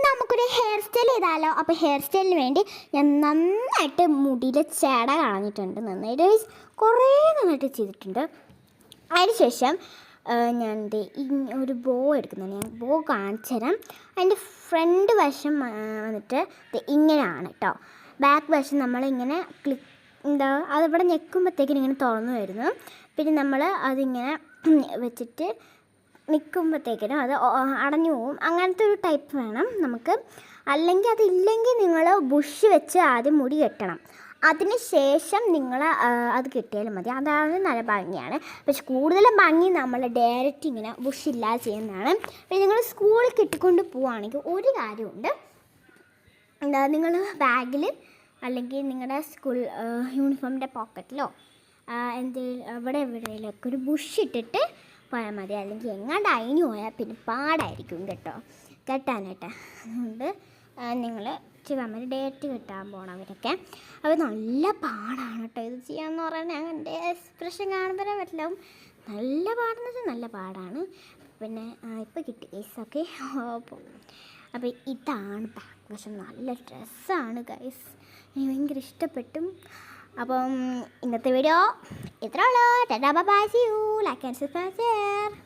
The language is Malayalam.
നമുക്കൊരു ഹെയർ സ്റ്റൈൽ ചെയ്താലോ? അപ്പോൾ ഹെയർ സ്റ്റൈലിന് വേണ്ടി ഞാൻ നന്നായിട്ട് മുടിയിൽ ചേട കളഞ്ഞിട്ടുണ്ട്. നന്നായിട്ട് കുറേ നന്നായിട്ട് ചെയ്തിട്ടുണ്ട്. അതിനുശേഷം ഞാൻ ഒരു ബോ എടുക്കുന്നുണ്ട്. ഞാൻ ബോ കാണിച്ചു തരാം. അതിൻ്റെ ഫ്രണ്ട് വശം വന്നിട്ട് ഇങ്ങനെയാണ് കേട്ടോ. ബാക്ക് വശം നമ്മളിങ്ങനെ അതിവിടെ ഞെക്കുമ്പോഴത്തേക്കിനും ഇങ്ങനെ തുറന്നു വരുന്നു. പിന്നെ നമ്മൾ അതിങ്ങനെ വെച്ചിട്ട് നിൽക്കുമ്പോഴത്തേക്കിനും അത് അടഞ്ഞു പോവും. അങ്ങനത്തെ ഒരു ടൈപ്പ് വേണം നമുക്ക്. അല്ലെങ്കിൽ അതില്ലെങ്കിൽ നിങ്ങൾ ബുഷ് വെച്ച് ആദ്യം മുടി കെട്ടണം. അതിന് ശേഷം നിങ്ങൾ അത് കിട്ടിയാലും മതി. അതാണ് നല്ല ഭംഗിയാണ്. പക്ഷെ കൂടുതലും ഭംഗി നമ്മൾ ഡയറക്റ്റ് ഇങ്ങനെ ബുഷ് ഇല്ലാതെ ചെയ്യുന്നതാണ്. പിന്നെ നിങ്ങൾ സ്കൂളിൽ കിട്ടിക്കൊണ്ട് പോവുകയാണെങ്കിൽ ഒരു കാര്യമുണ്ട്. നിങ്ങൾ ബാഗിൽ അല്ലെങ്കിൽ നിങ്ങളുടെ സ്കൂൾ യൂണിഫോമിൻ്റെ പോക്കറ്റിലോ എവിടെയെങ്കിലുമൊക്കെ ഒരു ബുഷ് ഇട്ടിട്ട് പോയാൽ മതി. അല്ലെങ്കിൽ എങ്ങാണ്ട് അയിന് പോയാൽ പിന്നെ പാടായിരിക്കും കെട്ടാനായിട്ട്. അതുകൊണ്ട് നിങ്ങൾ നമ്മൾ ഡേറ്റ് കിട്ടാൻ പോണവരൊക്കെ അപ്പോൾ നല്ല പാടാണ് കേട്ടോ ഇത് ചെയ്യാമെന്ന് പറഞ്ഞാൽ. എൻ്റെ എക്സ്പ്രഷൻ കാണുമ്പോൾ പറ്റില്ല. നല്ല പാടെന്ന് വെച്ചാൽ നല്ല പാടാണ്. പിന്നെ ഇപ്പോൾ കിട്ടി ഗൈസൊക്കെ. അപ്പോൾ ഇതാണ് ബാക്ക് വശം. നല്ല ഡ്രസ്സാണ് ഗൈസ്. എനിക്ക് ഭയങ്കര ഇഷ്ടപ്പെട്ടു. അപ്പം ഇന്നത്തെ വീഡിയോ ഇത്രയുള്ളൂ. Tata bye bye, see you. Like and subscribe.